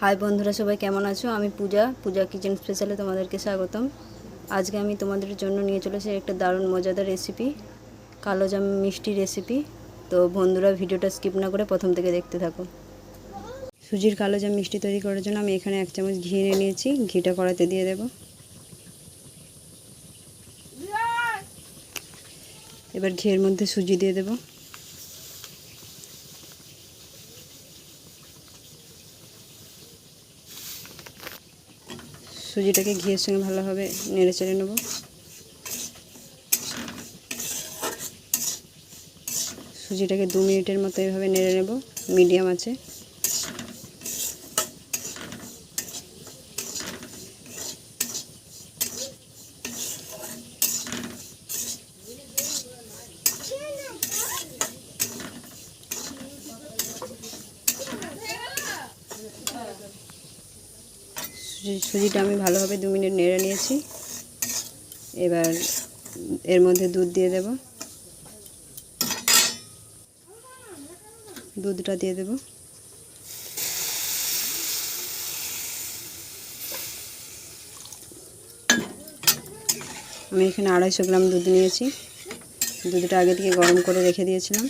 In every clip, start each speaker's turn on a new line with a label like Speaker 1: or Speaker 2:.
Speaker 1: High বন্ধুরা, সবাই কেমন আছো? আমি পূজা কিচেন স্পেশালে তোমাদেরকে স্বাগতম। আজকে আমি তোমাদের জন্য নিয়ে চলেছি একটা দারুণ মজাদার রেসিপি, কালোজাম মিষ্টি রেসিপি। তো বন্ধুরা, ভিডিওটা স্কিপ না করে প্রথম থেকে দেখতে থাকো। সুজির কালোজাম মিষ্টি তৈরি করার জন্য আমি এখানে 1 চামচ ঘি নিয়ে নিয়েছি। ঘিটা কড়াইতে দিয়ে দেব। এবার ঘিয়ের মধ্যে সুজি দিয়ে দেব। সুজিটাকে ঘিয়ের সঙ্গে ভালোভাবে নেড়ে চেড়ে নেব। সুজিটাকে 2 মিনিটের মতো এভাবে নেড়ে নেব মিডিয়াম আছে। সুজিটা আমি ভালোভাবে 2 মিনিট নেড়ে নিয়েছি। এবার এর মধ্যে দুধ দিয়ে দেব। দুধটা দিয়ে দেব। আমি এখানে 250 গ্রাম দুধ নিয়েছি। দুধটা আগে থেকে গরম করে রেখে দিয়েছিলাম।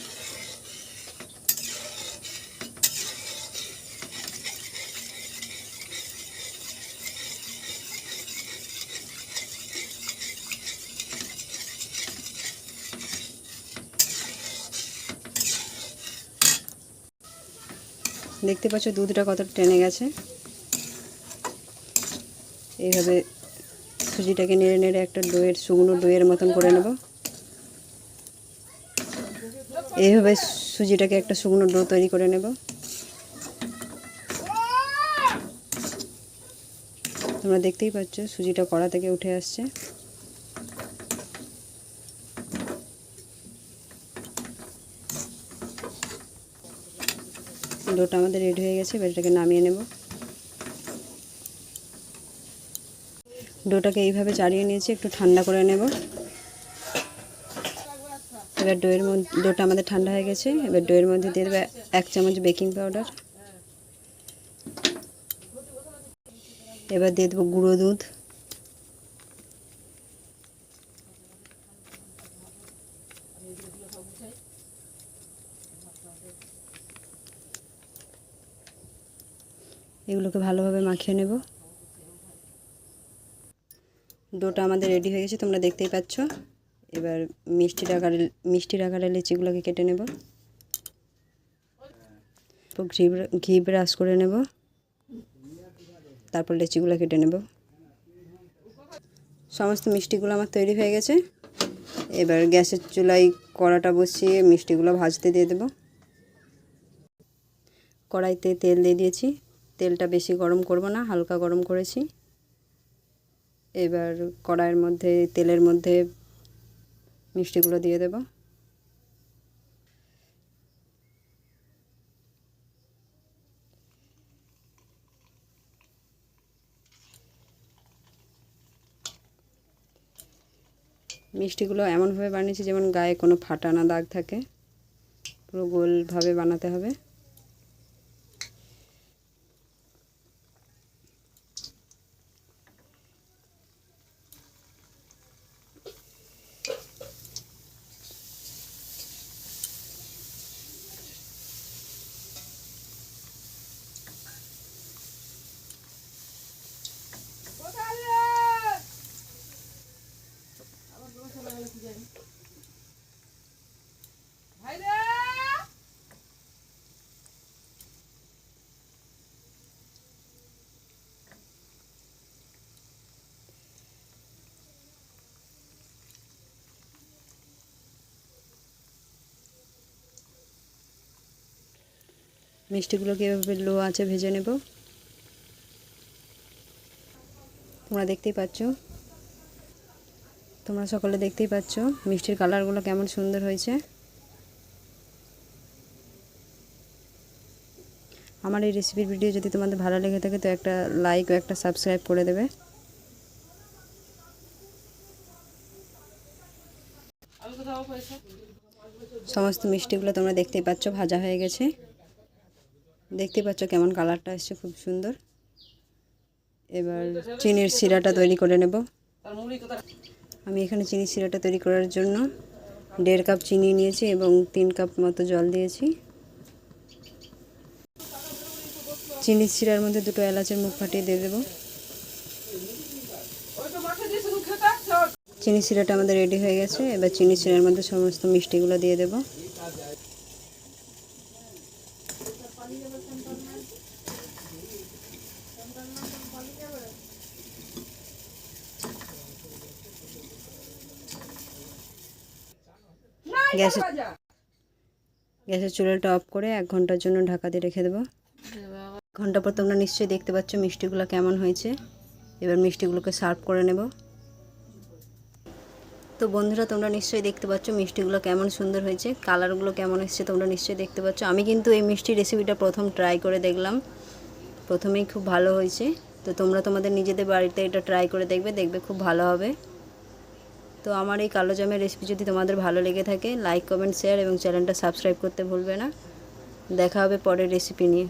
Speaker 1: দেখতে পাচ্ছ দুধটা কতটা টেনে গেছে। এইভাবে সুজিটাকে নেড়ে নেড়ে একটা শুকনো ডোয়ের মতন করে নেব। এইভাবে সুজিটাকে একটা শুকনো ডো তৈরি করে নেব। তোমরা দেখতেই পাচ্ছ সুজিটা কড়া থেকে উঠে আসছে। ডোটা আমাদের রেডি হয়ে গেছে। এবার এটাকে নামিয়ে নেব। ডোটাকে এইভাবে চাড়িয়ে নিয়েছি, একটু ঠান্ডা করে নেব। এবার ডোটা আমাদের ঠান্ডা হয়ে গেছে। এবার ডোয়ের মধ্যে দিয়ে দেবো 1 চামচ বেকিং পাউডার। এবার দিয়ে দেবো গুঁড়ো দুধ। এগুলোকে ভালোভাবে মাখিয়ে নেব। ডোটা আমাদের রেডি হয়ে গেছে, তোমরা দেখতেই পাচ্ছ। এবার মিষ্টির আকারে লিচিগুলোকে কেটে নেব। ঘি ব্রাশ করে নেব। তারপর লিচিগুলো কেটে নেব। সমস্ত মিষ্টিগুলো আমার তৈরি হয়ে গেছে। এবার গ্যাসের চুলায় কড়াটা বসিয়ে মিষ্টিগুলো ভাজতে দিয়ে দেব। কড়াইতে তেল দিয়ে দিয়েছি। তেলটা বেশি গরম করব না, হালকা গরম করেছি। এবার কড়াইয়ের মধ্যে তেলের মধ্যে মিষ্টিগুলো দিয়ে দেব। মিষ্টিগুলো এমনভাবে বানিয়েছি যেমন গায়ে কোনো ফাটা না দাগ থাকে। পুরো গোলভাবে বানাতে হবে। মিষ্টিগুলোকে এভাবে লো আঁচে ভেজে নেব। তোমরা সকলে দেখতেই পাচ্ছ মিষ্টির কালারগুলো কেমন সুন্দর হয়েছে। আমার এই রেসিপির ভিডিও যদি তোমাদের ভালো লেগে থাকে তো একটা লাইক ও একটা সাবস্ক্রাইব করে দেবে। সমস্ত মিষ্টিগুলো তোমরা দেখতেই পাচ্ছ ভাজা হয়ে গেছে। দেখতে পাচ্ছ কেমন কালারটা এসছে, খুব সুন্দর। এবার চিনির শিরাটা তৈরি করে নেব। আমি এখানে চিনির শিরাটা তৈরি করার জন্য 1.5 কাপ চিনি নিয়েছি এবং 3 কাপ মতো জল দিয়েছি। চিনির শিরার মধ্যে 2টো এলাচের মুখ ফাটিয়ে দিয়ে দেবো। চিনি শিরাটা আমাদের রেডি হয়ে গেছে। এবার চিনি শিরার মধ্যে সমস্ত মিষ্টিগুলো দিয়ে দেব। গ্যাসের চুলাটা অফ করে 1 ঘন্টার জন্য ঢাকা দিয়ে রেখে দেবো। ঘন্টা পর তোমরা নিশ্চয়ই দেখতে পাচ্ছ মিষ্টিগুলো কেমন হয়েছে। এবার মিষ্টিগুলোকে সার্ভ করে নেব। তো বন্ধুরা, তোমরা নিশ্চয়ই দেখতে পাচ্ছ মিষ্টিগুলো কেমন সুন্দর হয়েছে, কালারগুলো কেমন এসেছে তোমরা নিশ্চয়ই দেখতে পাচ্ছ। আমি কিন্তু এই মিষ্টি রেসিপিটা প্রথম ট্রাই করে দেখলাম, প্রথমেই খুব ভালো হয়েছে। তো তোমরা তোমাদের নিজেদের বাড়িতে এটা ট্রাই করে দেখবে খুব ভালো হবে। তো আমার এই কালো জামের রেসিপি যদি তোমাদের ভালো লেগে থাকে, লাইক, কমেন্ট, শেয়ার এবং চ্যানেলটা সাবস্ক্রাইব করতে ভুলবে না। দেখা হবে পরের রেসিপি নিয়ে।